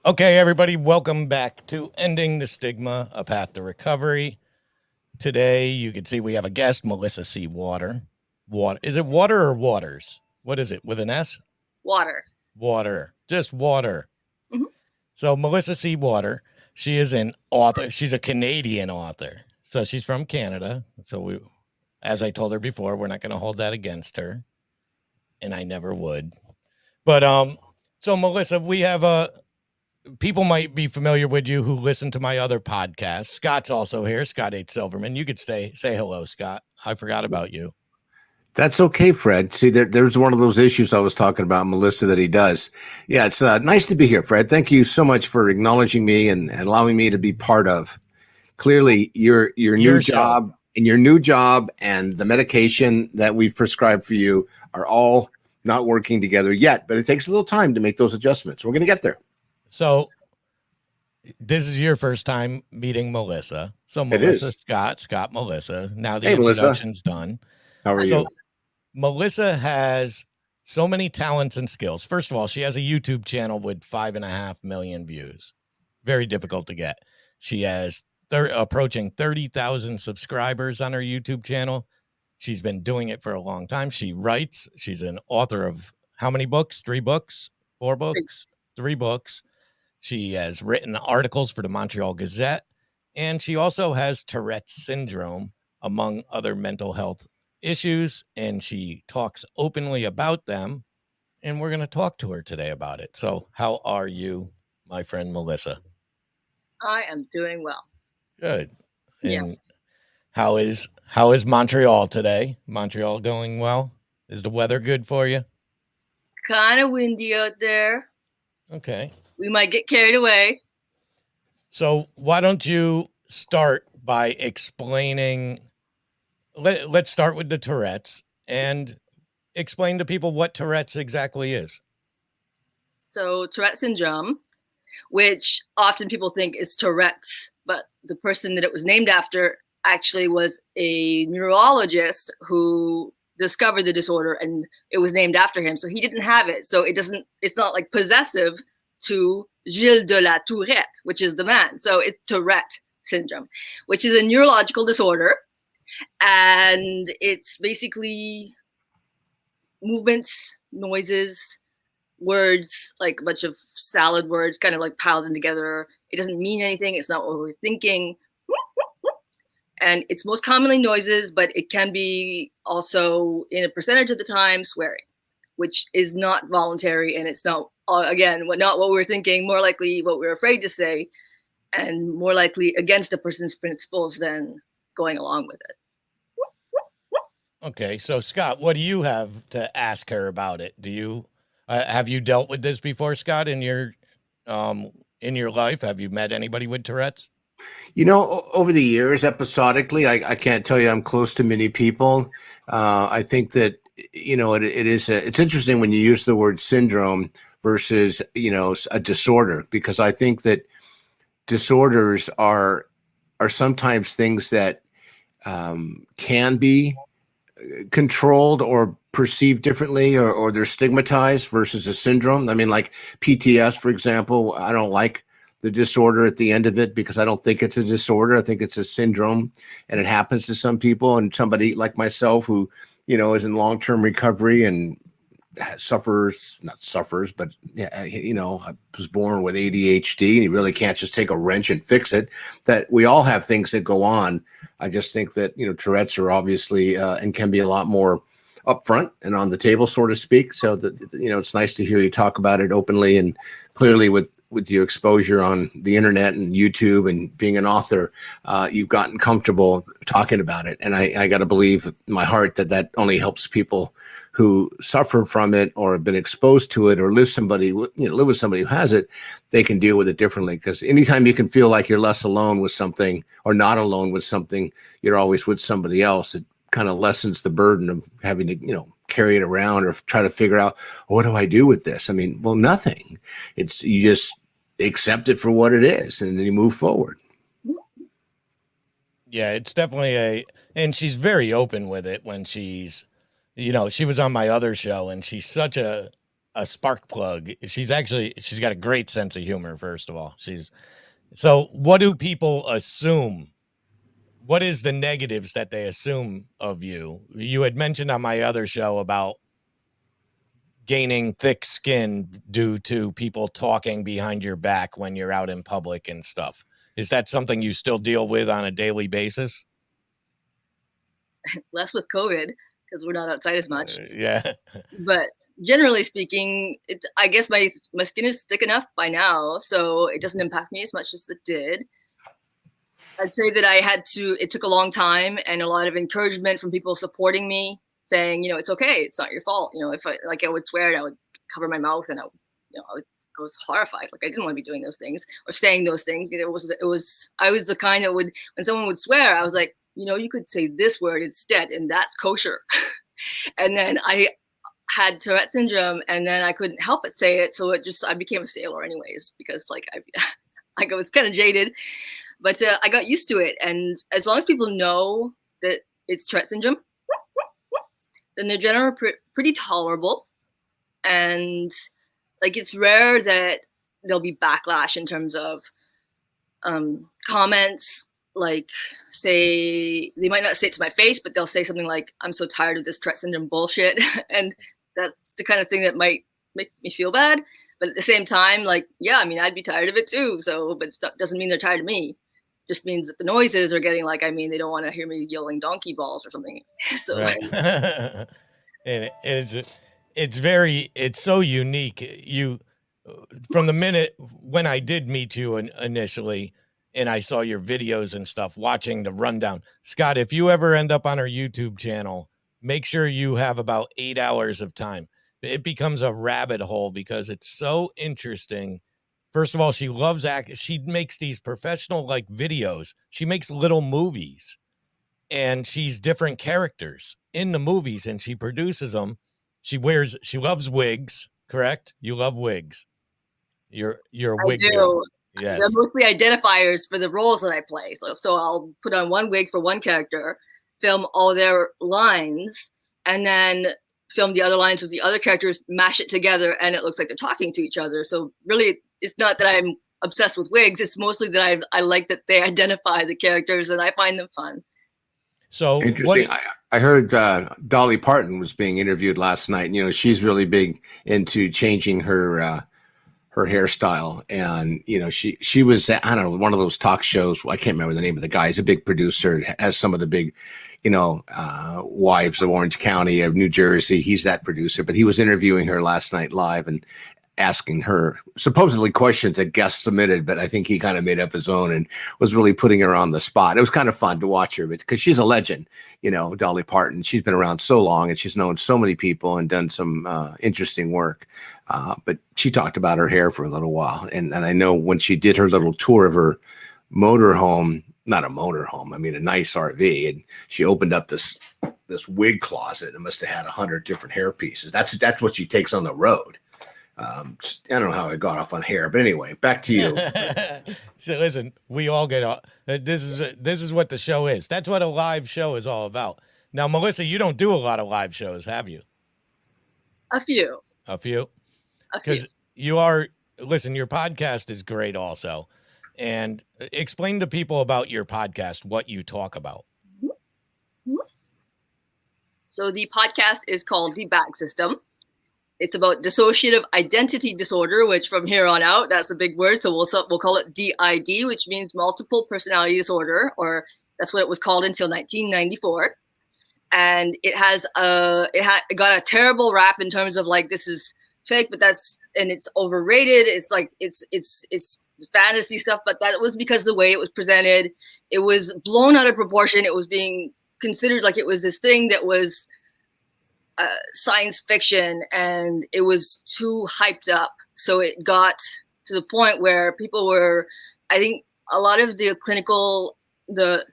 Okay, everybody, welcome back to Ending the Stigma, A Path to Recovery. Today, you can see we have a guest, Melissa C. Water. Is it Water or Waters? What is it, with an S? Water. Water. Just water. Mhm. So, Melissa C. Water, she is an author. She's a Canadian author. So, she's from Canada. So, as I told her before, we're not going to hold that against her. And I never would. But, so Melissa, we have people might be familiar with you who listen to my other podcast. Scott's also here. Scott H. Silverman. You could say hello, Scott. I forgot about you. That's okay, Fred. See, there's one of those issues I was talking about, Melissa, that he does. Yeah, it's nice to be here, Fred. Thank you so much for acknowledging me and allowing me to be part of. Clearly, your new job and the medication that we've prescribed for you are all not working together yet, but it takes a little time to make those adjustments. We're going to get there. So this is your first time meeting Melissa. So Melissa, Scott, Melissa. Now the introduction's done. How are you? Melissa has so many talents and skills. First of all, she has a YouTube channel with 5.5 million views. Very difficult to get. She has approaching 30,000 subscribers on her YouTube channel. She's been doing it for a long time. She writes. She's an author of how many books? 3 books? 4 books? 3 books. She has written articles for the Montreal Gazette, and she also has Tourette Syndrome, among other mental health issues, and she talks openly about them, and we're going to talk to her today about it. So how are you, my friend Melissa? I am doing well. Good. And how is Montreal today? Montreal going well? Is the weather good for you? Kind of windy out there. Okay. We might get carried away. So why don't you start by explaining, let's start with the Tourette's and explain to people what Tourette's exactly is. So Tourette Syndrome, which often people think is Tourette's, but the person that it was named after actually was a neurologist who discovered the disorder, and it was named after him. So he didn't have it. So it's not like possessive to Gilles de la Tourette, which is the man. So it's Tourette syndrome, which is a neurological disorder. And it's basically movements, noises, words, like a bunch of salad words kind of like piled in together. It doesn't mean anything. It's not what we're thinking. And it's most commonly noises, but it can be also, in a percentage of the time, swearing, which is not voluntary. And it's not, again, not what we're thinking, more likely what we're afraid to say, and more likely against a person's principles than going along with it. Okay, so Scott, what do you have to ask her about it? Do you have you dealt with this before, Scott, in your life? Have you met anybody with Tourette's? You know, over the years, episodically, I can't tell you I'm close to many people. I think that, you know, it's interesting when you use the word syndrome versus, you know, a disorder, because I think that disorders are sometimes things that can be controlled or perceived differently, or they're stigmatized, versus a syndrome. I mean, like PTS, for example, I don't like the disorder at the end of it because I don't think it's a disorder. I think it's a syndrome, and it happens to some people. And somebody like myself who, you know, is in long-term recovery and not suffers, but yeah, you know, I was born with ADHD, and you really can't just take a wrench and fix it. That we all have things that go on. I just think that, you know, Tourette's are obviously and can be a lot more upfront and on the table, so to speak. So that, you know, it's nice to hear you talk about it openly and clearly with your exposure on the internet and YouTube and being an author. You've gotten comfortable talking about it, and I got to believe in my heart that only helps people who suffer from it or have been exposed to it or live with somebody who has it. They can deal with it differently, because anytime you can feel like you're less alone with something or not alone with something, you're always with somebody else. It kind of lessens the burden of having to, you know, carry it around or try to figure out, what do I do with this? I mean, well, nothing. It's, you just accept it for what it is, and then you move forward. Yeah, it's definitely and she's very open with it when she's, you know, she was on my other show, and she's such a a spark plug. She's got a great sense of humor. First of all, so what do people assume? What is the negatives that they assume of you? You had mentioned on my other show about gaining thick skin due to people talking behind your back when you're out in public and stuff. Is that something you still deal with on a daily basis? Less with COVID because we're not outside as much. Yeah. But generally speaking, I guess my skin is thick enough by now, so it doesn't impact me as much as it did. I'd say that it took a long time and a lot of encouragement from people supporting me, saying, it's okay, it's not your fault. If I would swear and I would cover my mouth and I was horrified. Like I didn't want to be doing those things or saying those things. I was the kind that when someone would swear, I was like, you could say this word instead, and that's kosher. And then I had Tourette syndrome, and then I couldn't help but say it. So I became a sailor anyways, because I was kind of jaded, but I got used to it. And as long as people know that it's Tourette syndrome, then they're generally pretty tolerable. And it's rare that there'll be backlash in terms of comments. Say they might not say it to my face, but they'll say something like, "I'm so tired of this Tourette syndrome bullshit," and that's the kind of thing that might make me feel bad. But at the same time, I'd be tired of it too. So, but it doesn't mean they're tired of me. It just means that the noises are getting they don't want to hear me yelling donkey balls or something. So, right. And it's so unique. You, from the minute when I did meet you initially, and I saw your videos and stuff, watching the rundown. Scott, if you ever end up on our YouTube channel, make sure you have about 8 hours of time. It becomes a rabbit hole because it's so interesting. First of all, she loves acting. She makes these professional videos. She makes little movies, and she's different characters in the movies, and she produces them. She loves wigs, correct? You love wigs. You're a wig. I do. Yes. They're mostly identifiers for the roles that I play. So I'll put on one wig for one character, film all their lines, and then film the other lines with the other characters, mash it together, and it looks like they're talking to each other. So really, it's not that I'm obsessed with wigs. It's mostly that I like that they identify the characters, and I find them fun. So interesting. I heard Dolly Parton was being interviewed last night. She's really big into changing her hairstyle, and she was, I don't know, one of those talk shows. I can't remember the name of the guy. He's a big producer, has some of the big wives of Orange County, of New Jersey. He's that producer, but he was interviewing her last night live and asking her supposedly questions that guests submitted, but I think he kind of made up his own and was really putting her on the spot. It was kind of fun to watch her, because she's a legend, Dolly Parton. She's been around so long and she's known so many people and done some interesting work. But she talked about her hair for a little while. And I know when she did her little tour of her motorhome, not a motorhome, a nice RV, and she opened up this wig closet and must have had 100 different hair pieces. That's what she takes on the road. I don't know how I got off on hair, but anyway, back to you. So listen, we all get off. This is what the show is. That's what a live show is all about. Now, Melissa, you don't do a lot of live shows, have you? A few. Because your podcast is great also. And explain to people about your podcast, what you talk about. So the podcast is called The Bag System. It's about dissociative identity disorder, which from here on out, that's a big word. So we'll call it DID, which means multiple personality disorder, or that's what it was called until 1994. And it got a terrible rap in terms of this is fake, but it's overrated. It's fantasy stuff, but that was because the way it was presented, it was blown out of proportion. It was being considered like it was this thing that was science fiction, and it was too hyped up. So it got to the point where people were, I think a lot of the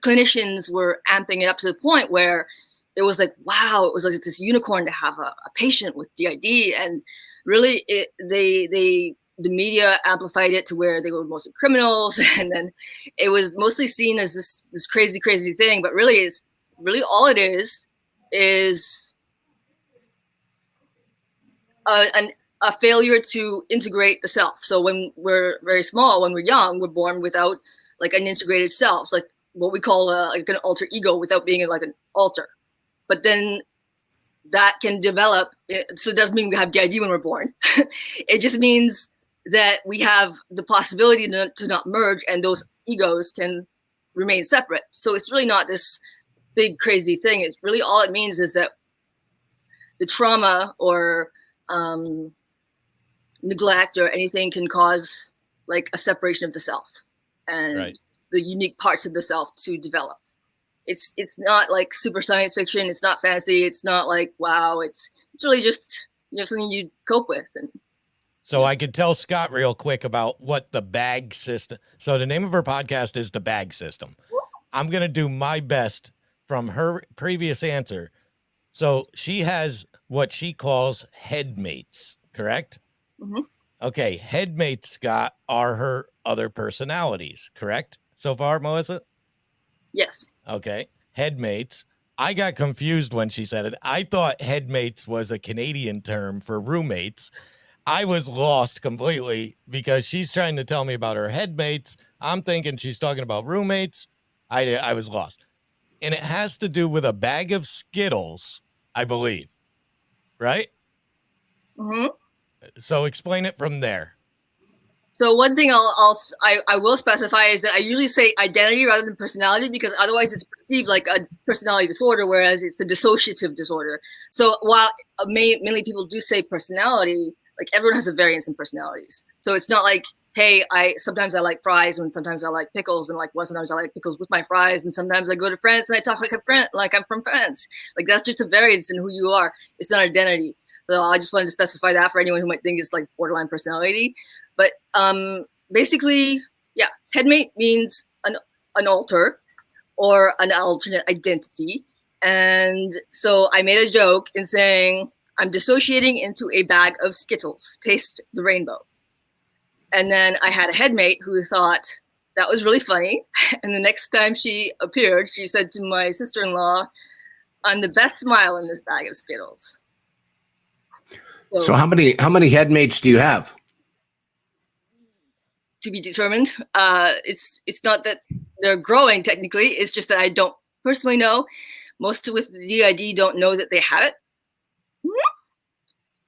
clinicians were amping it up to the point where it was wow, it was like this unicorn to have a patient with DID. And really the media amplified it to where they were mostly criminals. And then it was mostly seen as this crazy thing, but really all it is a failure to integrate the self. So when we're very small, when we're young, we're born without like an integrated self, like what we call like an alter ego, without being like an alter. But then that can develop. So it doesn't mean we have DID when we're born. It just means that we have the possibility to not merge, and those egos can remain separate. So it's really not this big crazy thing. It's really, all it means is that the trauma or neglect or anything can cause like a separation of the self and the unique parts of the self to develop. It's not like super science fiction. It's not fancy. It's not like, wow. It's really just, something you cope with. And so I could tell Scott real quick about what the bag system. So the name of her podcast is The Bag System. I'm going to do my best from her previous answer. So she has what she calls headmates, correct? Mm-hmm. Okay. Headmates, Scott, are her other personalities, correct? So far, Melissa? Yes. Okay. Headmates. I got confused when she said it. I thought headmates was a Canadian term for roommates. I was lost completely because she's trying to tell me about her headmates. I'm thinking she's talking about roommates. I was lost. And it has to do with a bag of Skittles, I believe. Right? Mm-hmm. So explain it from there. So one thing I will specify is that I usually say identity rather than personality, because otherwise it's perceived like a personality disorder, whereas it's the dissociative disorder. So while mainly people do say personality, like everyone has a variance in personalities. So it's not like, hey, sometimes I like fries and sometimes I like pickles, and like sometimes I like pickles with my fries, and sometimes I go to France and I talk like a friend, like I'm from France. Like that's just a variance in who you are. It's not identity. So I just wanted to specify that for anyone who might think it's like borderline personality. But basically, yeah, headmate means an alter or an alternate identity. And so I made a joke in saying, I'm dissociating into a bag of Skittles. Taste the rainbow. And then I had a headmate who thought that was really funny. And the next time she appeared, she said to my sister-in-law, I'm the best smile in this bag of Skittles. So how many headmates do you have? To be determined. It's not that they're growing technically. It's just that I don't personally know. Most with the DID don't know that they have it.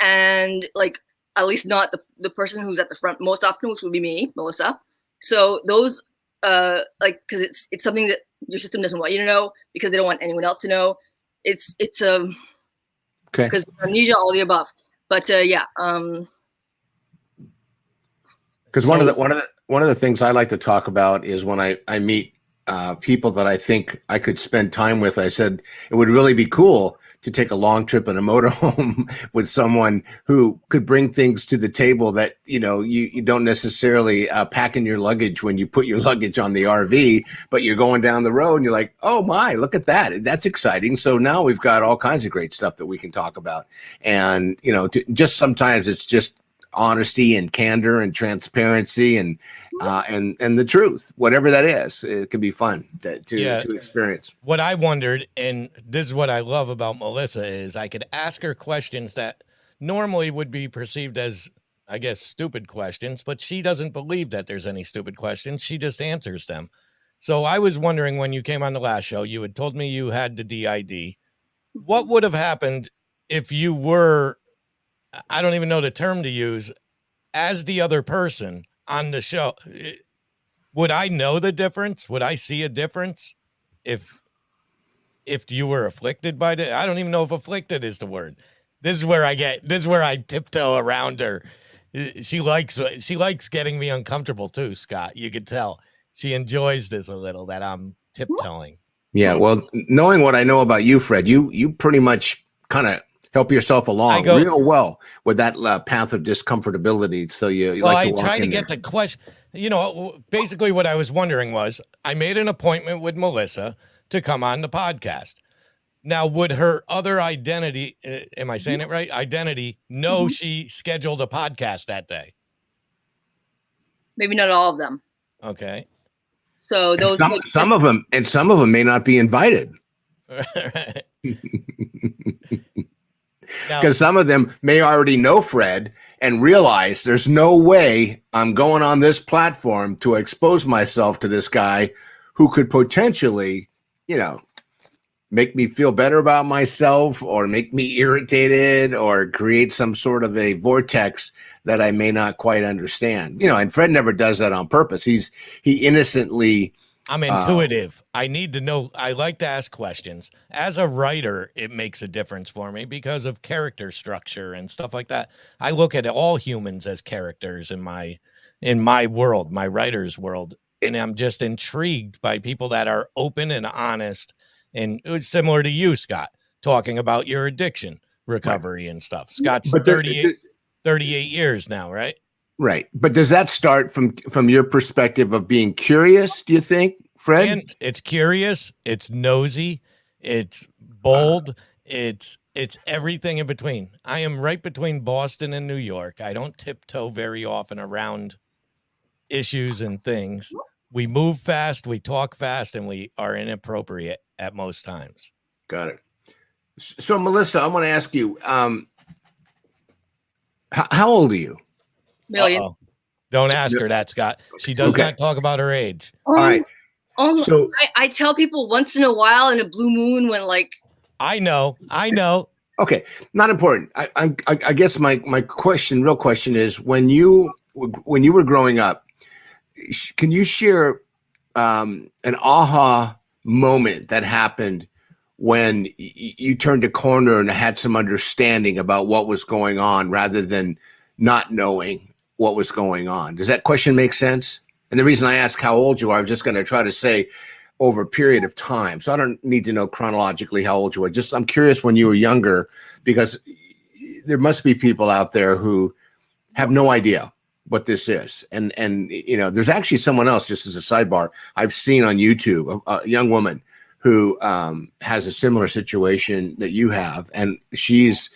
And like, at least not the person who's at the front most often, which would be me, Melissa. So those, like, because it's something that your system doesn't want you to know because they don't want anyone else to know. It's okay. Because amnesia, all the above. But yeah. Because one of the things I like to talk about is when I meet people that I think I could spend time with. I said it would really be cool to take a long trip in a motorhome with someone who could bring things to the table that you don't necessarily pack in your luggage when you put your luggage on the RV, but you're going down the road and you're like, oh my, look at that, that's exciting. So now we've got all kinds of great stuff that we can talk about, and just sometimes it's just honesty and candor and transparency and the truth, whatever that is. It can be fun to experience. What I wondered, and this is what I love about Melissa, is I could ask her questions that normally would be perceived as, I guess, stupid questions, but she doesn't believe that there's any stupid questions. She just answers them. So I was wondering, when you came on the last show, you had told me you had the DID. What would have happened if you were, I don't even know the term to use, as the other person on the show? Would I know the difference? Would I see a difference if you were afflicted by it? I don't even know if afflicted is the word. This is where I tiptoe around her. She likes getting me uncomfortable too, Scott. You could tell she enjoys this a little, that I'm tiptoeing. Yeah. Well, knowing what I know about you, Fred, you pretty much kind of help yourself along real well with that path of discomfortability. So you like to walk in there. I try to get the question. Basically what I was wondering was, I made an appointment with Melissa to come on the podcast. Now, would her other identity, am I saying it right? Identity, know she scheduled a podcast that day? Maybe not all of them. Okay. So those some of them may not be invited. Because some of them may already know Fred and realize there's no way I'm going on this platform to expose myself to this guy who could potentially, make me feel better about myself or make me irritated or create some sort of a vortex that I may not quite understand. And Fred never does that on purpose. He innocently. I'm intuitive. I need to know. I like to ask questions. As a writer, it makes a difference for me because of character structure and stuff like that. I look at all humans as characters in my world, my writer's world. And I'm just intrigued by people that are open and honest. And it was similar to you, Scott, talking about your addiction recovery and stuff. Scott's 38 years now, right? Right. But does that start from your perspective of being curious, do you think, Fred? And it's curious, it's nosy, it's bold, it's everything in between. I am right between Boston and New York. I don't tiptoe very often around issues and things. We move fast, we talk fast, and we are inappropriate at most times. Got it. So, Melissa, I want to ask you, how old are you? Million. Uh-oh. Don't ask her that, Scott. She does not talk about her age. All right. So I tell people once in a while in a blue moon when I know. Okay, not important. I guess my real question is when you were growing up, can you share an aha moment that happened when you turned a corner and had some understanding about what was going on rather than not knowing what was going on? Does that question make sense? And the reason I ask how old you are, I'm just going to try to say over a period of time. So I don't need to know chronologically how old you are. Just I'm curious when you were younger, because there must be people out there who have no idea what this is. And there's actually someone else, just as a sidebar, I've seen on YouTube, a young woman who has a similar situation that you have. And she's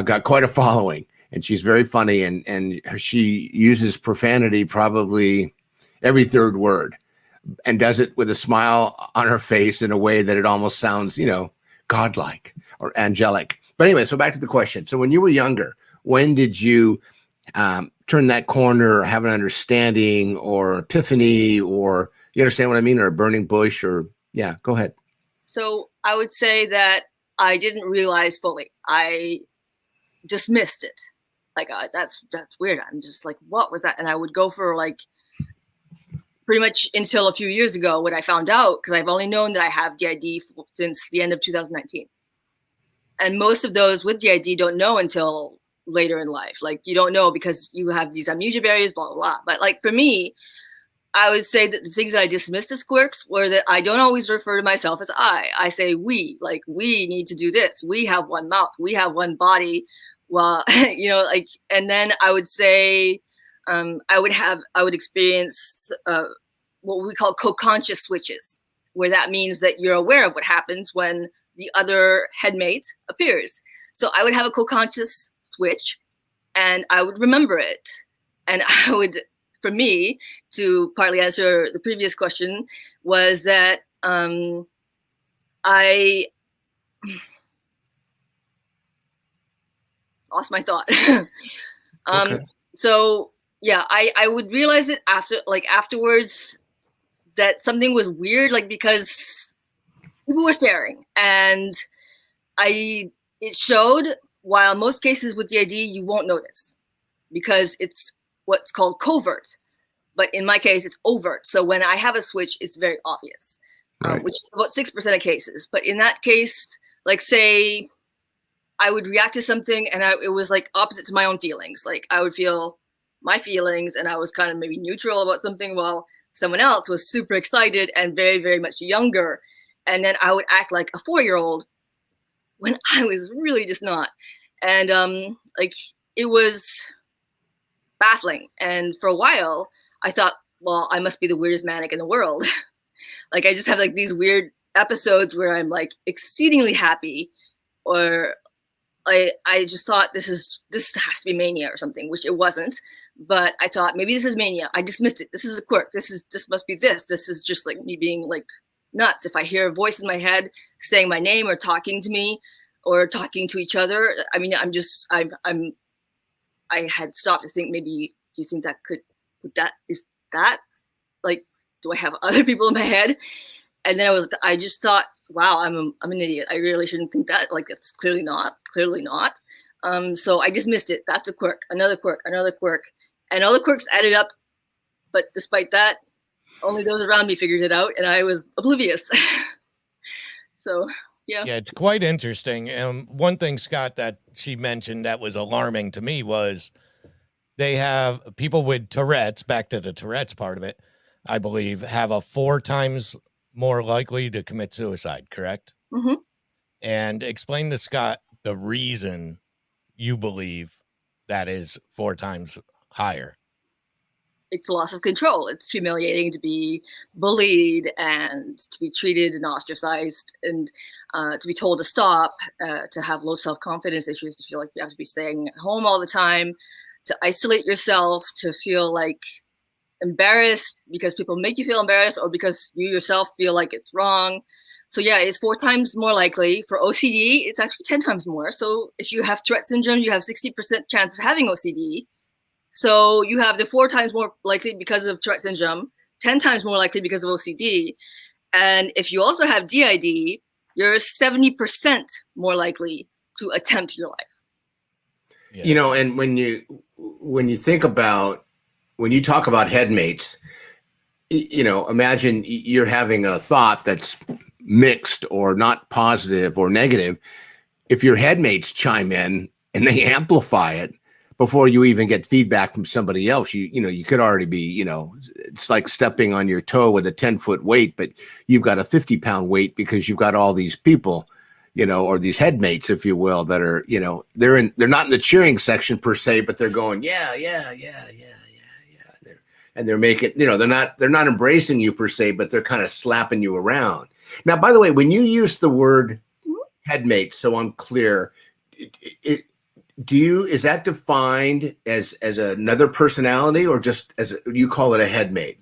got quite a following, and she's very funny. And she uses profanity probably every third word, and does it with a smile on her face in a way that it almost sounds, godlike or angelic. But anyway, so back to the question. So when you were younger, when did you turn that corner or have an understanding or epiphany, or you understand what I mean, or a burning bush, or go ahead. So I would say that I didn't realize fully. I dismissed it. That's weird. I'm just like, what was that? And I would go for pretty much until a few years ago when I found out, because I've only known that I have DID since the end of 2019. And most of those with DID don't know until later in life. You don't know because you have these amnesia barriers, blah, blah, blah. But for me, I would say that the things that I dismissed as quirks were that I don't always refer to myself as I. I say we, we need to do this. We have one mouth. We have one body. Well, and then I would say, I would experience what we call co-conscious switches, where that means that you're aware of what happens when the other headmate appears. So I would have a co-conscious switch, and I would remember it. And I would, for me, to partly answer the previous question, was that I lost my thought. Okay. So yeah, I would realize it afterwards that something was weird, because people were staring, and it showed. While most cases with DID you won't notice because it's what's called covert, but in my case it's overt. So when I have a switch, it's very obvious, right. Which is about 6% of cases. But in that case, say I would react to something and it was opposite to my own feelings. I would feel my feelings and I was kind of maybe neutral about something, while someone else was super excited and very, very much younger. And then I would act like a 4-year-old when I was really just not. And it was baffling. And for a while I thought, well, I must be the weirdest manic in the world. I just have these weird episodes where I'm exceedingly happy, or I just thought this has to be mania or something, which it wasn't. But I thought maybe this is mania. I dismissed it. This is a quirk. This must be this. This is just me being nuts. If I hear a voice in my head saying my name or talking to me or talking to each other, I mean, I I had stopped to think, maybe, do you think is that like, do I have other people in my head? And then I just thought, wow, I'm an idiot. I really shouldn't think that. Like, it's clearly not. So I just missed it. That's a quirk, another quirk, and all the quirks added up. But despite that, only those around me figured it out, and I was oblivious. So, yeah. Yeah, it's quite interesting. One thing, Scott, that she mentioned that was alarming to me was they have people with Tourette's, back to the Tourette's part of it, I believe, have a 4 times more likely to commit suicide, correct? Mm-hmm. And explain to Scott the reason you believe that is 4 times higher. It's loss of control. It's humiliating to be bullied and to be treated and ostracized, and to be told to stop, to have low self-confidence issues, to feel like you have to be staying at home all the time, to isolate yourself, to feel like embarrassed because people make you feel embarrassed, or because you yourself feel like it's wrong. So yeah, it's 4 times more likely. For OCD, it's actually 10 times more. So if you have Tourette syndrome, you have 60% chance of having OCD. So you have the 4 times more likely because of Tourette syndrome, 10 times more likely because of OCD. And if you also have DID, you're 70% more likely to attempt your life. Yeah. You know, and when you think about, when you talk about headmates, you know, imagine you're having a thought that's mixed or not positive or negative. If your headmates chime in and they amplify it before you even get feedback from somebody else, you could already be, it's like stepping on your toe with a 10-foot weight, but you've got a 50-pound weight because you've got all these people, or these headmates, if you will, that are, they're not in the cheering section per se, but they're going, yeah. They're making, they're not embracing you per se, but they're kind of slapping you around. Now, by the way, when you use the word headmate, so I'm clear, is that defined as another personality, or just you call it a headmate?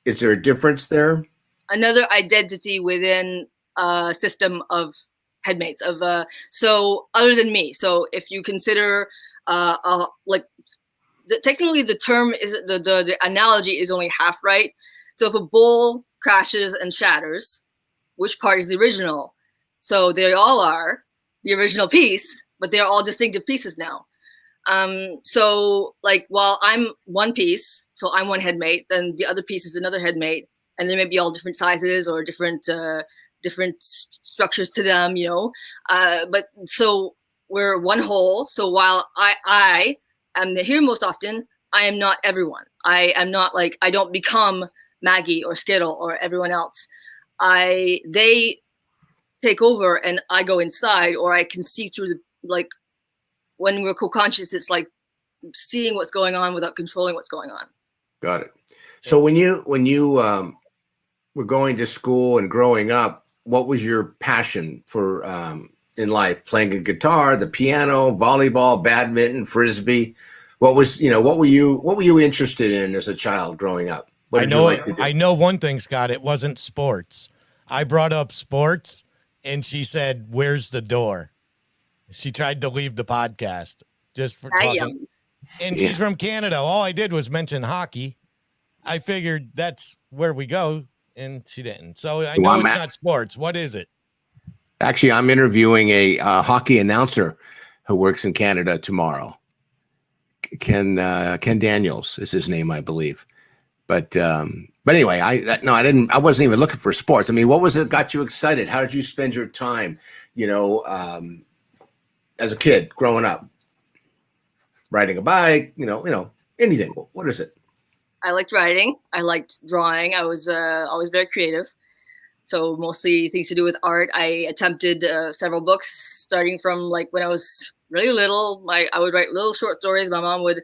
Is there a difference there? Another identity within a system of headmates so other than me. So if you consider technically the term is the analogy is only half right. So if a bowl crashes and shatters, which part is the original? So they all are the original piece, but they're all distinctive pieces now. So like, while I'm one piece, so I'm one headmate, then the other piece is another headmate, and they may be all different sizes or different structures to them, but so we're one whole. So while I am here most often, I am not everyone. I am not like, I don't become Maggie or Skittle or everyone else. They take over and I go inside, or I can see through when we're co-conscious, it's like seeing what's going on without controlling what's going on. Got it. So when you were going to school and growing up, what was your passion for in life? Playing a guitar, the piano, volleyball, badminton, frisbee. What were you interested in as a child growing up? What did you like to do? I know one thing, Scott. It wasn't sports. I brought up sports, and she said, "Where's the door?" She tried to leave the podcast just for talking. And she's from Canada. All I did was mention hockey. I figured that's where we go, and she didn't. So I know it's not sports. What is it? Actually, I'm interviewing a hockey announcer who works in Canada tomorrow. Ken Daniels is his name, I believe. But anyway, I wasn't even looking for sports. I mean, what was it got you excited? How did you spend your time, as a kid growing up? Riding a bike, anything. What is it? I liked writing. I liked drawing. I was always very creative. So mostly things to do with art. I attempted several books, starting from like when I was really little. I would write little short stories. My mom would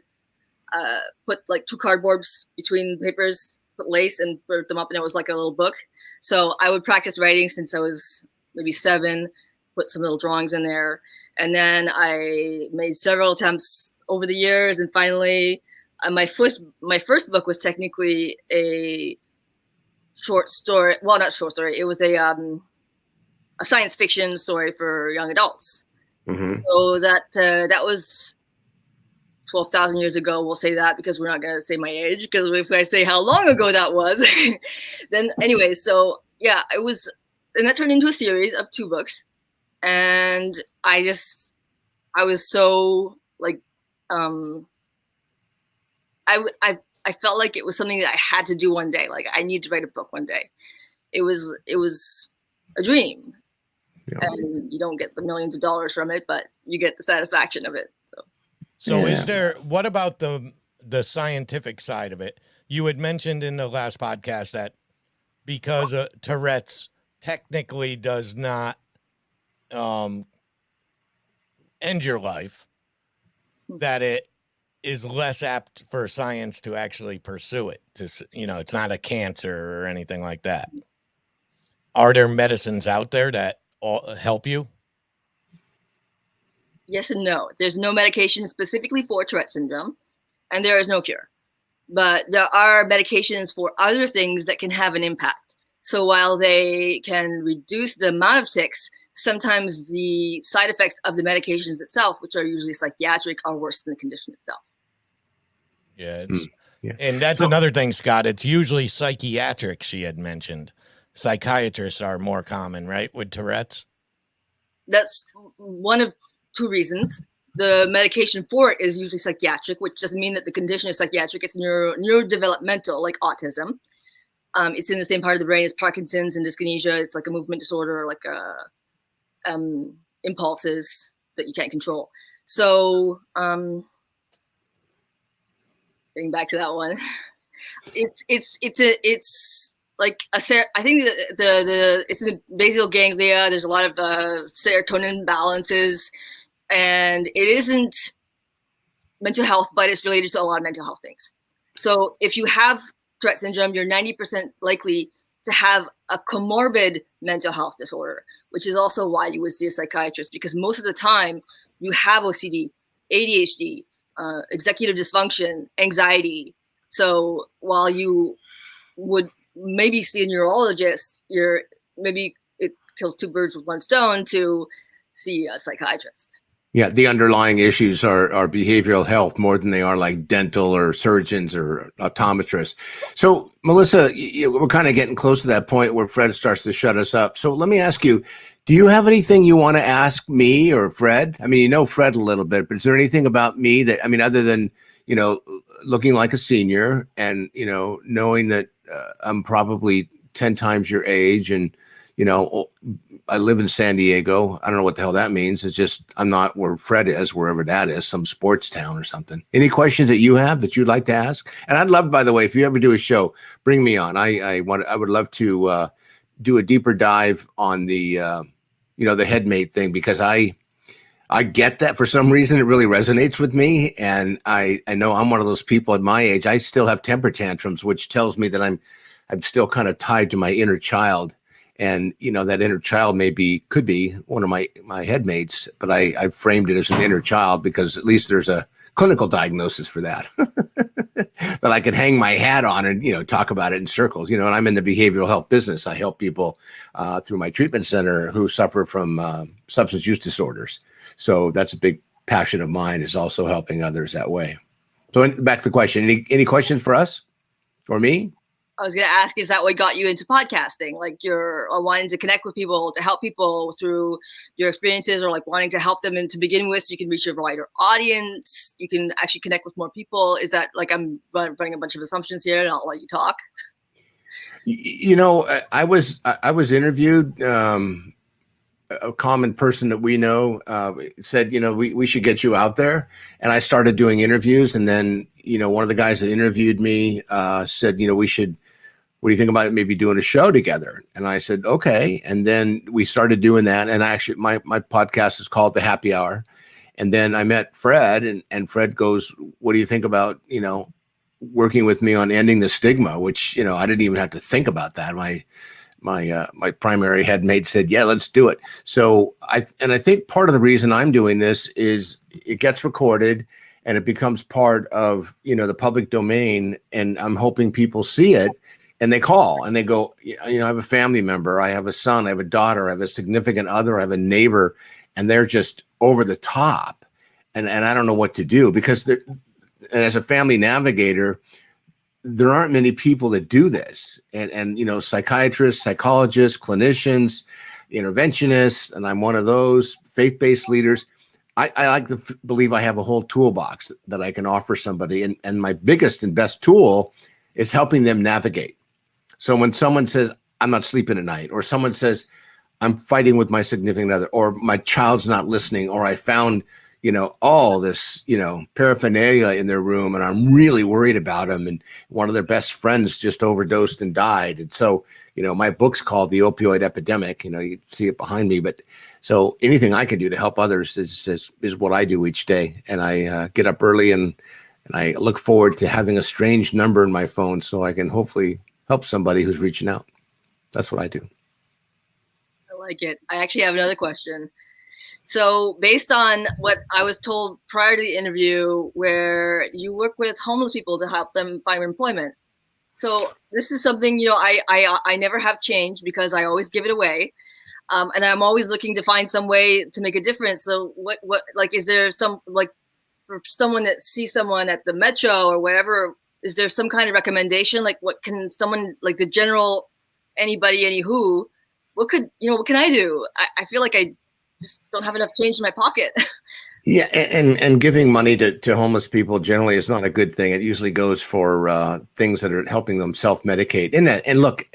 put like 2 cardboards between papers, put lace and put them up, and it was like a little book. So I would practice writing since I was maybe 7, put some little drawings in there. And then I made several attempts over the years, and finally my first book was technically a short story. Well, not short story. It was a science fiction story for young adults. Mm-hmm. So that was 12,000 years ago. We'll say that because we're not going to say my age, because if I say how long ago that was, then anyway, so yeah, it was, and that turned into a series of 2 books. And I was so like, I felt like it was something that I had to do one day. Like I need to write a book one day. It was a dream. Yeah. And you don't get the millions of dollars from it, but you get the satisfaction of it. So what about the scientific side of it? You had mentioned in the last podcast that because Tourette's technically does not end your life, that it is less apt for science to actually pursue it. It's not a cancer or anything like that. Are there medicines out there that help you? Yes and no. There's no medication specifically for Tourette syndrome, and there is no cure. But there are medications for other things that can have an impact. So while they can reduce the amount of tics, sometimes the side effects of the medications itself, which are usually psychiatric, are worse than the condition itself. Yeah, and that's another thing, Scott. It's usually psychiatric, she had mentioned. Psychiatrists are more common, right, with Tourette's? That's one of 2 reasons. The medication for it is usually psychiatric, which doesn't mean that the condition is psychiatric. It's neurodevelopmental, like autism. It's in the same part of the brain as Parkinson's and dyskinesia. It's like a movement disorder, like impulses that you can't control. So getting back to that one, it's like I think it's in the basal ganglia. There's a lot of serotonin imbalances, and it isn't mental health, but it's related to a lot of mental health things. So if you have Tourette syndrome, you're 90% likely to have a comorbid mental health disorder, which is also why you would see a psychiatrist, because most of the time you have OCD, ADHD, executive dysfunction, anxiety. So while you would maybe see a neurologist, maybe it kills 2 birds with 1 stone to see a psychiatrist. Yeah, the underlying issues are behavioral health more than they are like dental or surgeons or optometrists. So, Melissa, we're kind of getting close to that point where Fred starts to shut us up. So let me ask you, do you have anything you want to ask me or Fred? I mean, you know Fred a little bit, but is there anything about me that, I mean, other than, looking like a senior and, knowing that I'm probably 10 times your age and, I live in San Diego. I don't know what the hell that means. It's just I'm not where Fred is, wherever that is, some sports town or something. Any questions that you have that you'd like to ask? And I'd love, by the way, if you ever do a show, bring me on. I would love to do a deeper dive on the the headmate thing, because I get that for some reason it really resonates with me, and I know I'm one of those people at my age. I still have temper tantrums, which tells me that I'm still kind of tied to my inner child. And, that inner child could be one of my headmates, but I framed it as an inner child because at least there's a clinical diagnosis for that that I could hang my hat on and, talk about it in circles, and I'm in the behavioral health business. I help people through my treatment center who suffer from substance use disorders. So that's a big passion of mine, is also helping others that way. So back to the question, any questions for us or me? I was going to ask, is that what got you into podcasting? Like you're wanting to connect with people, to help people through your experiences, or like wanting to help them to begin with so you can reach a wider audience, you can actually connect with more people? Is that like, I'm running a bunch of assumptions here and I'll let you talk? I was interviewed. A common person that we know said, we should get you out there. And I started doing interviews. And then, one of the guys that interviewed me said, what do you think about maybe doing a show together? And I said, okay. And then we started doing that. And actually, my podcast is called The Happy Hour. And then I met Fred, and Fred goes, what do you think about, working with me on ending the stigma, which, I didn't even have to think about that. My primary headmate said, yeah, let's do it. So I think part of the reason I'm doing this is it gets recorded and it becomes part of, the public domain. And I'm hoping people see it and they call and they go, I have a family member, I have a son, I have a daughter, I have a significant other, I have a neighbor, and they're just over the top. and I don't know what to do, because and as a family navigator, there aren't many people that do this. And you know, psychiatrists, psychologists, clinicians, interventionists, and I'm one of those, faith-based leaders. I like to believe I have a whole toolbox that I can offer somebody. And my biggest and best tool is helping them navigate. So when someone says, I'm not sleeping at night, or someone says, I'm fighting with my significant other, or my child's not listening, or I found, you know, all this, you know, paraphernalia in their room, and I'm really worried about them, and one of their best friends just overdosed and died. And so, you know, my book's called The Opioid Epidemic. You know, you see it behind me. But so anything I can do to help others is what I do each day. And I get up early, and I look forward to having a strange number in my phone so I can hopefully help somebody who's reaching out. That's what I do. I like it. I actually have another question. So based on what I was told prior to the interview, where you work with homeless people to help them find employment. So this is something, you know, I never have changed, because I always give it away. And I'm always looking to find some way to make a difference. So what, like, is there some, like, for someone that sees someone at the metro or wherever, is there some kind of recommendation? Like, what can someone, like the general, anybody, anywho, what can I do? I feel like I just don't have enough change in my pocket. Yeah, and giving money to homeless people generally is not a good thing. It usually goes for things that are helping them self-medicate. And look,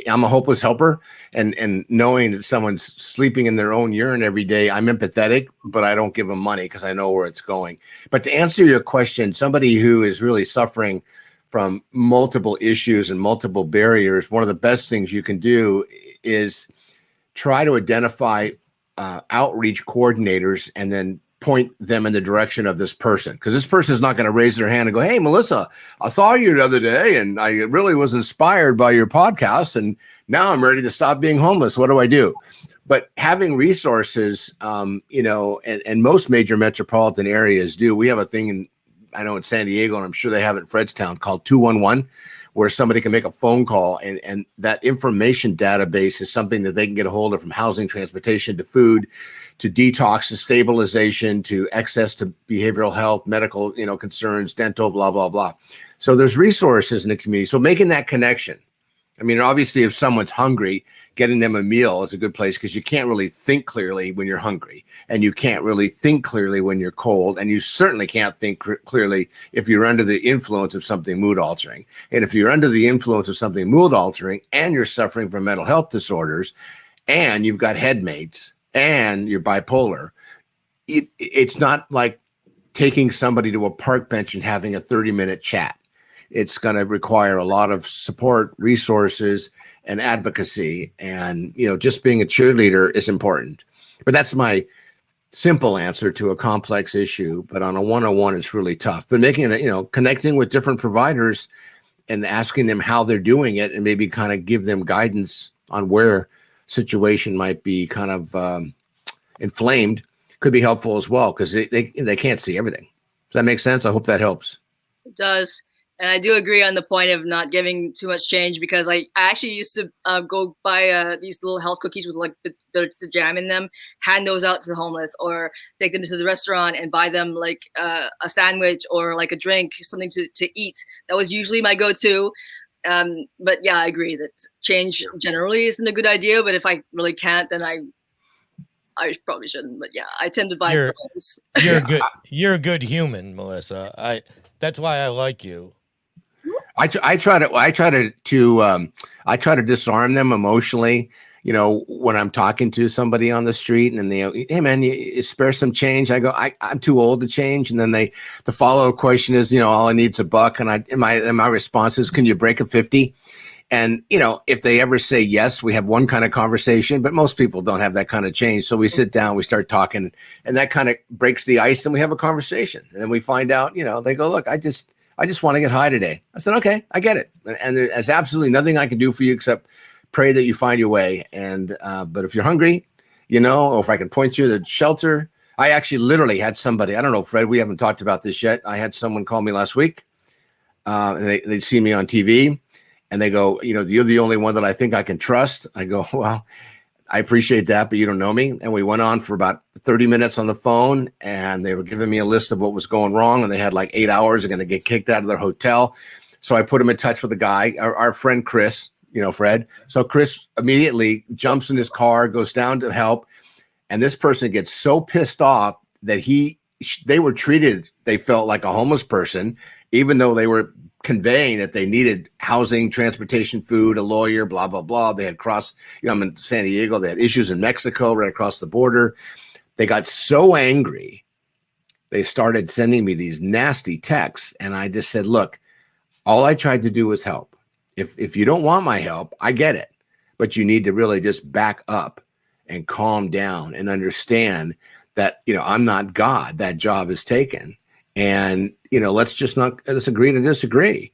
I'm a hopeless helper, and knowing that someone's sleeping in their own urine every day, I'm empathetic, but I don't give them money because I know where it's going. But to answer your question, somebody who is really suffering from multiple issues and multiple barriers, one of the best things you can do is try to identify outreach coordinators and then point them in the direction of this person, because this person is not going to raise their hand and go, hey, Melissa, I saw you the other day and I really was inspired by your podcast, and now I'm ready to stop being homeless. What do I do? But having resources, you know, and most major metropolitan areas do. We have a thing I know in San Diego, and I'm sure they have it in Fredstown, called 211, where somebody can make a phone call, and that information database is something that they can get a hold of, from housing, transportation, to food, to detox, to stabilization, to access to behavioral health, medical, you know, concerns, dental, blah, blah, blah. So there's resources in the community. So making that connection. I mean, obviously, if someone's hungry, getting them a meal is a good place, because you can't really think clearly when you're hungry, and you can't really think clearly when you're cold, and you certainly can't think clearly if you're under the influence of something mood altering. And if you're under the influence of something mood altering, and you're suffering from mental health disorders, and you've got headmates, and you're bipolar, it's not like taking somebody to a park bench and having a 30-minute chat. It's going to require a lot of support, resources, and advocacy. And, you know, just being a cheerleader is important. But that's my simple answer to a complex issue. But on a one-on-one, it's really tough. But making it, you know, connecting with different providers and asking them how they're doing it, and maybe kind of give them guidance on where situation might be kind of inflamed, could be helpful as well, because they can't see everything. Does that make sense? I hope that helps. It does. And I do agree on the point of not giving too much change, because I actually used to go buy these little health cookies with like the jam in them, hand those out to the homeless, or take them to the restaurant and buy them like a sandwich or like a drink, something to eat. That was usually my go-to. But yeah, I agree that change generally isn't a good idea. But if I really can't, then I probably shouldn't. But yeah, I tend to buy those. You're a good human, Melissa. That's why I like you. I try to disarm them emotionally. You know, when I'm talking to somebody on the street and they, hey man, you spare some change. I go, I'm too old to change. And then the follow-up question is, you know, all I need is $1. And my response is, can you break a 50? And, you know, if they ever say yes, we have one kind of conversation, but most people don't have that kind of change. So we sit down, we start talking, and that kind of breaks the ice, and we have a conversation. And then we find out, you know, they go, look, I just want to get high today. I said, okay, I get it. And there's absolutely nothing I can do for you except pray that you find your way. And, but if you're hungry, you know, or if I can point you to shelter. I actually literally had somebody, I don't know, Fred, we haven't talked about this yet. I had someone call me last week, and they'd seen me on TV, and they go, you know, you're the only one that I think I can trust. I go, well, I appreciate that, but you don't know me. And we went on for about 30 minutes on the phone, and they were giving me a list of what was going wrong. And they had like 8 hours. They're going to get kicked out of their hotel. So I put him in touch with the guy, our friend Chris, Fred. So Chris immediately jumps in his car, goes down to help. And this person gets so pissed off that they were treated, they felt like a homeless person, even though they were conveying that they needed housing, transportation, food, a lawyer, blah, blah, blah. They had crossed, I'm in San Diego. They had issues in Mexico right across the border. They got so angry. They started sending me these nasty texts. And I just said, look, all I tried to do was help. If you don't want my help, I get it. But you need to really just back up and calm down and understand that, I'm not God. That job is taken. And, let's agree to disagree.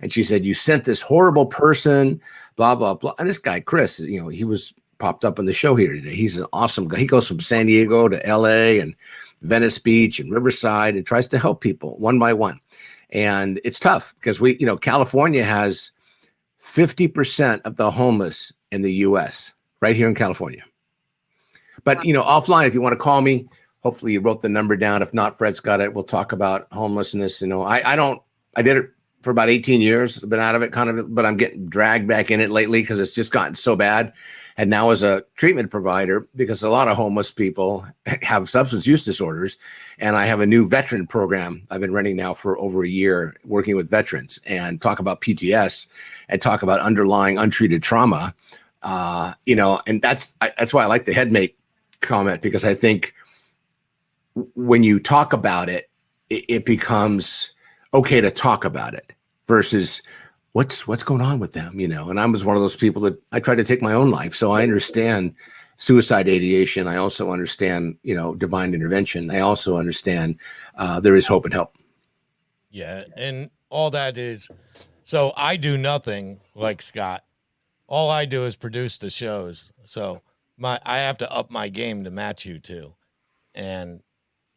And she said, you sent this horrible person, blah, blah, blah. And this guy, Chris, he was popped up on the show here today. He's an awesome guy. He goes from San Diego to LA and Venice Beach and Riverside and tries to help people one by one. And it's tough because California has 50% of the homeless in the US right here in California. But, offline, if you want to call me, hopefully you wrote the number down. If not, Fred's got it. We'll talk about homelessness. I did it for about 18 years. I've been out of it but I'm getting dragged back in it lately because it's just gotten so bad. And now as a treatment provider, because a lot of homeless people have substance use disorders, and I have a new veteran program I've been running now for over a year, working with veterans and talk about PTS and talk about underlying untreated trauma. And that's why I like the headmate comment, because I think when you talk about it, it becomes okay to talk about it versus what's going on with them, And I was one of those people that I tried to take my own life. So I understand suicide ideation. I also understand, divine intervention. I also understand there is hope and help. Yeah. And all that is, so I do nothing like Scott. All I do is produce the shows. So I have to up my game to match you two. And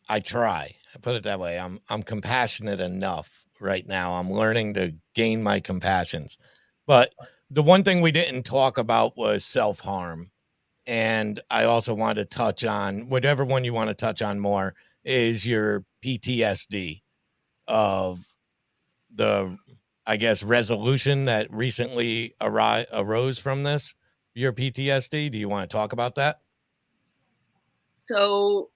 I try. I put it that way. I'm compassionate enough right now. I'm learning to gain my compassions. But the one thing we didn't talk about was self-harm. And I also wanted to touch on whatever one you want to touch on more is your PTSD of the, I guess, resolution that recently arose from this, your PTSD. Do you want to talk about that? So,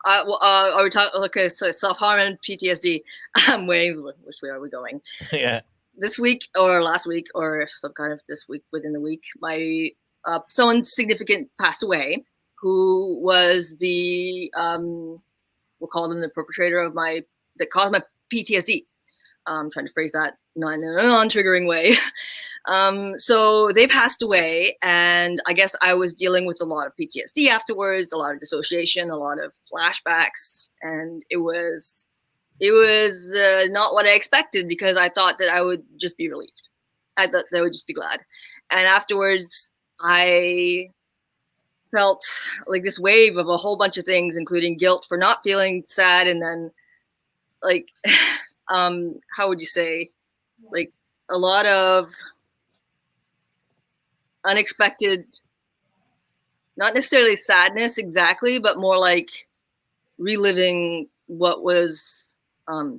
are we talking? Okay, so self-harm and PTSD. I'm waiting. Which way are we going? Yeah. This week or last week or some kind of this week within the week, my someone significant passed away who was the we'll call them the perpetrator of that caused my PTSD. I'm trying to phrase that in a non-triggering way. So they passed away, and I guess I was dealing with a lot of PTSD afterwards, a lot of dissociation, a lot of flashbacks, and it was not what I expected, because I thought that I would just be relieved. I thought they would just be glad. And afterwards, I felt like this wave of a whole bunch of things, including guilt for not feeling sad, and then like, how would you say, like a lot of unexpected, not necessarily sadness exactly, but more like reliving what was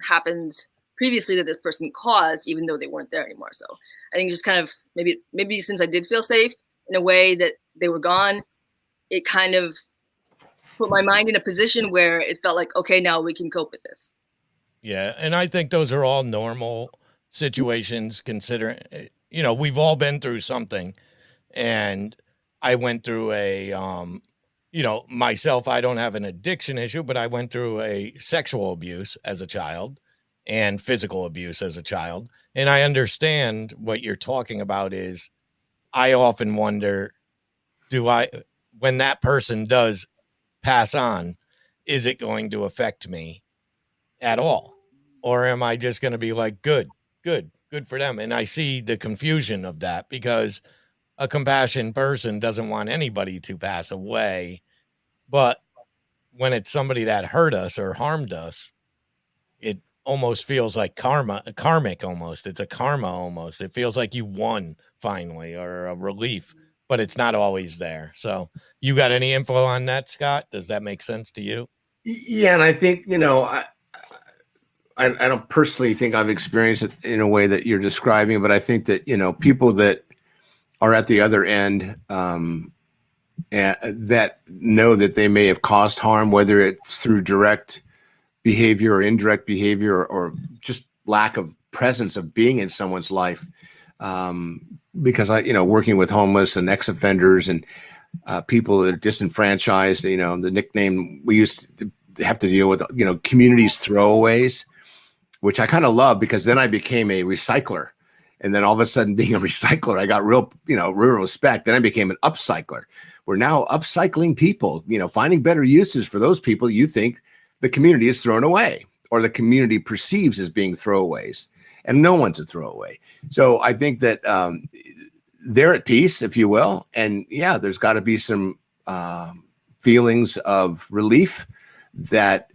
happened previously that this person caused, even though they weren't there anymore. So I think just kind of maybe since I did feel safe in a way that they were gone, it kind of put my mind in a position where it felt like, okay, now we can cope with this. Yeah. And I think those are all normal situations, considering, we've all been through something. And I went through myself, I don't have an addiction issue, but I went through a sexual abuse as a child and physical abuse as a child. And I understand what you're talking about is I often wonder, when that person does pass on, is it going to affect me at all? Or am I just going to be like, good for them? And I see the confusion of that, because a compassionate person doesn't want anybody to pass away. But when it's somebody that hurt us or harmed us, it almost feels like karmic almost. It's a karma almost. It feels like you won finally, or a relief but it's not always there. So you got any info on that, Scott? Does that make sense to you? Yeah, and I think, I don't personally think I've experienced it in a way that you're describing, but I think that, people that are at the other end, that know that they may have caused harm, whether it's through direct behavior or indirect behavior, or just lack of presence of being in someone's life. Because working with homeless and ex-offenders and people that are disenfranchised, the nickname we used to have to deal with, communities throwaways, which I kind of love, because then I became a recycler. And then all of a sudden, being a recycler, I got real respect. Then I became an upcycler. We're now upcycling people, finding better uses for those people you think the community is thrown away, or the community perceives as being throwaways. And no one's a throwaway. So I think that they're at peace, if you will. And yeah, there's got to be some feelings of relief that,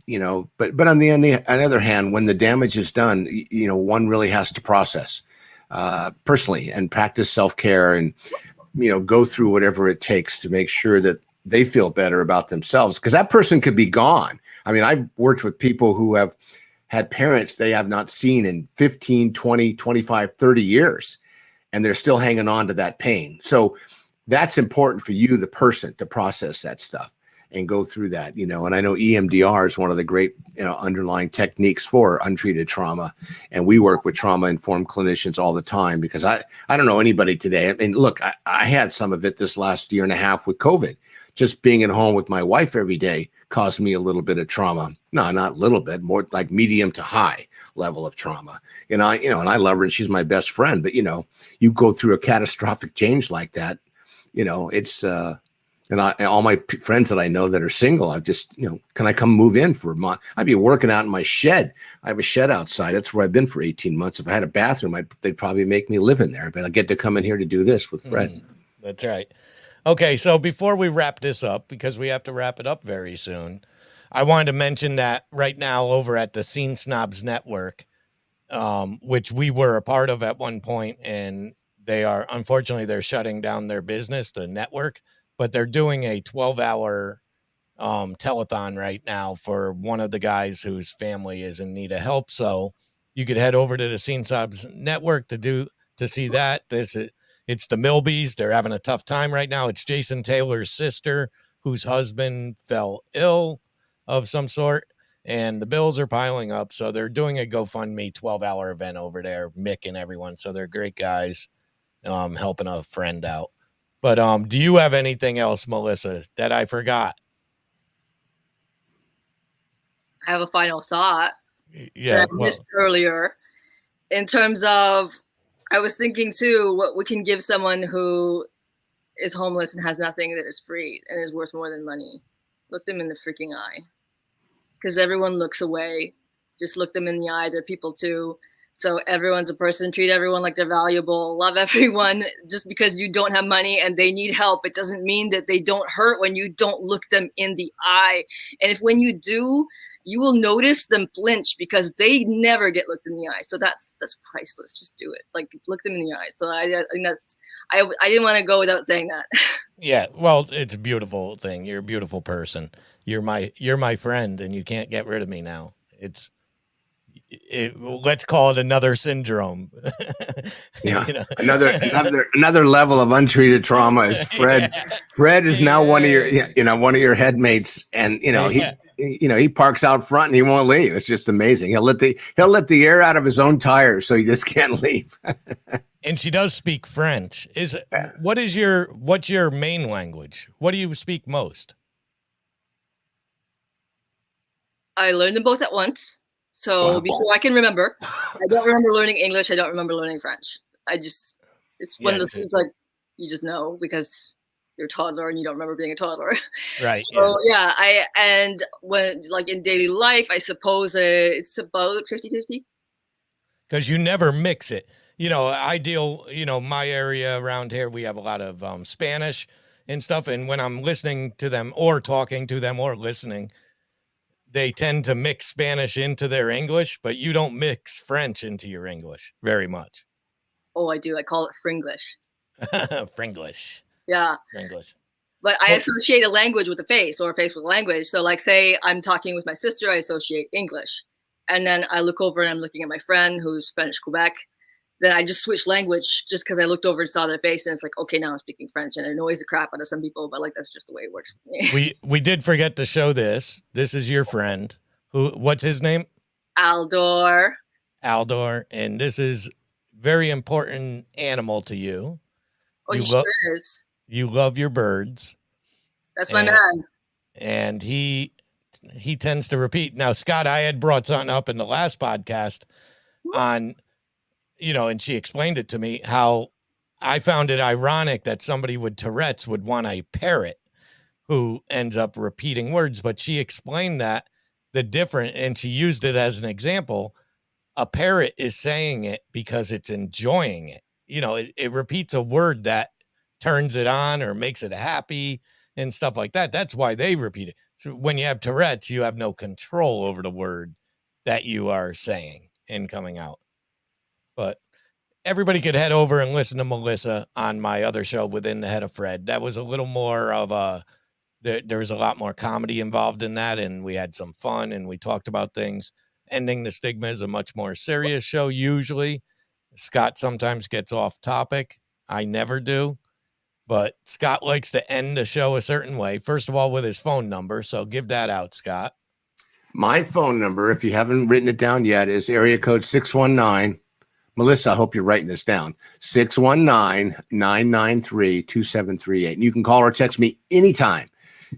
but on the other hand, when the damage is done, one really has to process personally and practice self-care and, go through whatever it takes to make sure that they feel better about themselves, because that person could be gone. I mean, I've worked with people who have had parents they have not seen in 15, 20, 25, 30 years, and they're still hanging on to that pain. So that's important for you, the person, to process that stuff and go through that, and I know EMDR is one of the great, underlying techniques for untreated trauma. And we work with trauma-informed clinicians all the time, because I don't know anybody today. I mean, look, I had some of it this last year and a half with COVID. Just being at home with my wife every day caused me a little bit of trauma. No, not a little bit, more like medium to high level of trauma. And I love her and she's my best friend, but you go through a catastrophic change like that, it's, and all my friends that I know that are single, I've just, can I come move in for a month? I'd be working out in my shed. I have a shed outside. That's where I've been for 18 months. If I had a bathroom, they'd probably make me live in there, but I get to come in here to do this with Fred. That's right. Okay, so before we wrap this up, because we have to wrap it up very soon, I wanted to mention that right now over at the Scene Snobs Network, which we were a part of at one point, and unfortunately, they're shutting down their business, the network, but they're doing a 12-hour telethon right now for one of the guys whose family is in need of help. So you could head over to the Scene Snobs Network to see that. It's the Milbys. They're having a tough time right now. It's Jason Taylor's sister, whose husband fell ill of some sort, and the bills are piling up. So they're doing a GoFundMe 12-hour event over there, Mick and everyone. So they're great guys helping a friend out. But do you have anything else, Melissa, that I forgot? I have a final thought Yeah, that I missed earlier. In terms of, I was thinking too, what we can give someone who is homeless and has nothing, that is free and is worth more than money. Look them in the freaking eye. Because everyone looks away. Just look them in the eye. They're people too. So everyone's a person. Treat everyone like they're valuable. Love everyone. Just because you don't have money and they need help, it doesn't mean that they don't hurt when you don't look them in the eye. And if when you do, you will notice them flinch, because they never get looked in the eye. So that's priceless. Just do it. Like, look them in the eye. So I think I didn't want to go without saying that. Yeah, well, it's a beautiful thing. You're a beautiful person. You're my friend, and you can't get rid of me now. Let's call it another syndrome. Yeah, another level of untreated trauma is Fred. Yeah. Fred is now one of your headmates, and he parks out front and he won't leave. It's just amazing. He'll let the air out of his own tires, so he just can't leave. And she does speak French. What's your main language? What do you speak most? I learned them both at once. So before I can remember, I don't remember learning English. I don't remember learning French. It's one of those things, like, you just know because you're a toddler and you don't remember being a toddler. Right. So and when, like, in daily life, I suppose it's about 50-50. Because you never mix it. My area around here, we have a lot of Spanish and stuff. And when I'm listening to them or talking to them or listening, they tend to mix Spanish into their English, but you don't mix French into your English very much. Oh, I do. I call it Fringlish. Fringlish. Yeah. English. But I Well- associate a language with a face or a face with a language. So like say I'm talking with my sister, I associate English. And then I look over and I'm looking at my friend who's Spanish Quebec. Then I just switch language just because I looked over and saw their face and it's like, okay, now I'm speaking French, and it annoys the crap out of some people, but like that's just the way it works for me. We did forget to show this. This is your friend. What's his name? Aldor. Aldor, and this is very important animal to you. Oh, he sure is. You love your birds. That's my man. And he tends to repeat. Now, Scott, I had brought something up in the last podcast on, and she explained it to me, how I found it ironic that somebody with Tourette's would want a parrot who ends up repeating words, but she explained that the different, and she used it as an example. A parrot is saying it because it's enjoying it. It repeats a word that turns it on or makes it happy and stuff like that. That's why they repeat it. So when you have Tourette's, you have no control over the word that you are saying and coming out. But everybody could head over and listen to Melissa on my other show, Within the Head of Fred. That was a little more of there was a lot more comedy involved in that, and we had some fun and we talked about things. Ending the Stigma is a much more serious show usually. Scott sometimes gets off topic. I never do. But Scott likes to end the show a certain way. First of all, with his phone number. So give that out, Scott. My phone number, if you haven't written it down yet, is area code 619. Melissa, I hope you're writing this down. 619-993-2738. And you can call or text me anytime.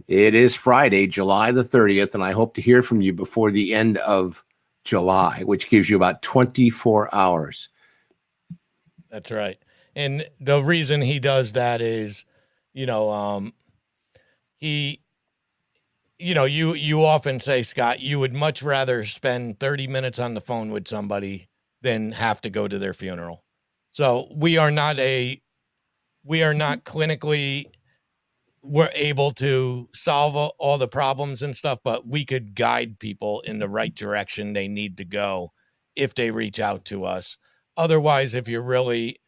It is Friday, July the 30th, and I hope to hear from you before the end of July, which gives you about 24 hours. That's right. And the reason he does that is, you often say, Scott, you would much rather spend 30 minutes on the phone with somebody than have to go to their funeral. So we are not clinically, we're able to solve all the problems and stuff, but we could guide people in the right direction they need to go if they reach out to us. Otherwise, if you're really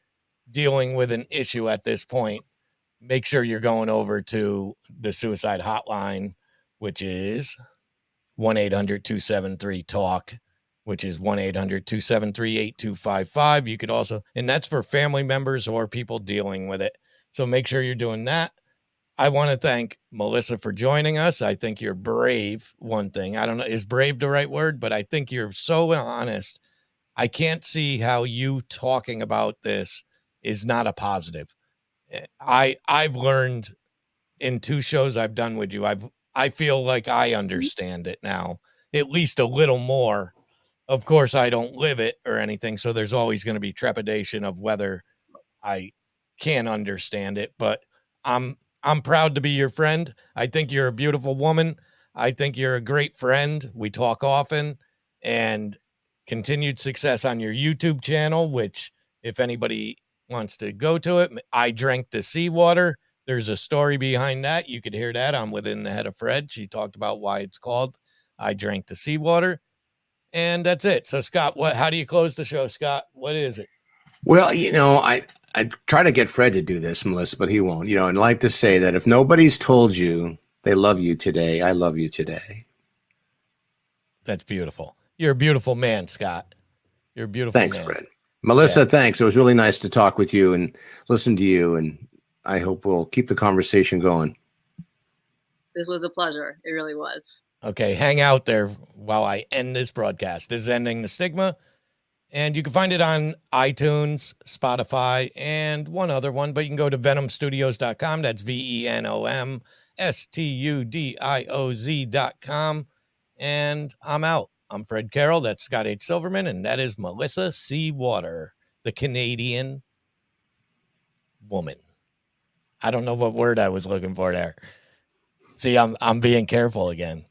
dealing with an issue at this point, make sure you're going over to the suicide hotline, which is 1-800-273-TALK, which is 1-800-273-8255. You could also, and that's for family members or people dealing with it. So make sure you're doing that. I want to thank Melissa for joining us. I think you're brave. One thing, I don't know, is brave the right word, but I think you're so honest. I can't see how you talking about this is not a positive. I've learned in 2 shows I've done with you. I feel like I understand it now, at least a little more. Of course, I don't live it or anything, so there's always going to be trepidation of whether I can understand it, but I'm proud to be your friend. I think you're a beautiful woman. I think you're a great friend. We talk often, and continued success on your YouTube channel, which if anybody wants to go to it, I Drank the Seawater. There's a story behind that. You could hear that on Within the Head of Fred. She talked about why it's called I Drank the Seawater. And that's it. So Scott, how do you close the show, Scott? What is it? Well, I try to get Fred to do this, Melissa, but he won't. And like to say that if nobody's told you they love you today, I love you today. That's beautiful. You're a beautiful man, Scott. You're a beautiful Thanks, man. Fred. Melissa, thanks. It was really nice to talk with you and listen to you, and I hope we'll keep the conversation going. This was a pleasure. It really was. Okay, hang out there while I end this broadcast. This is Ending the Stigma, and you can find it on iTunes, Spotify, and one other one, but you can go to venomstudios.com. That's VENOMSTUDIOZ.com, and I'm out. I'm Fred Carroll. That's Scott H. Silverman, and that is Melissa Seawater, the Canadian woman. I don't know what word I was looking for there. See, I'm being careful again.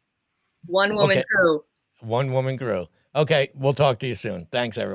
One woman crew. One woman crew. Okay, we'll talk to you soon. Thanks, everyone.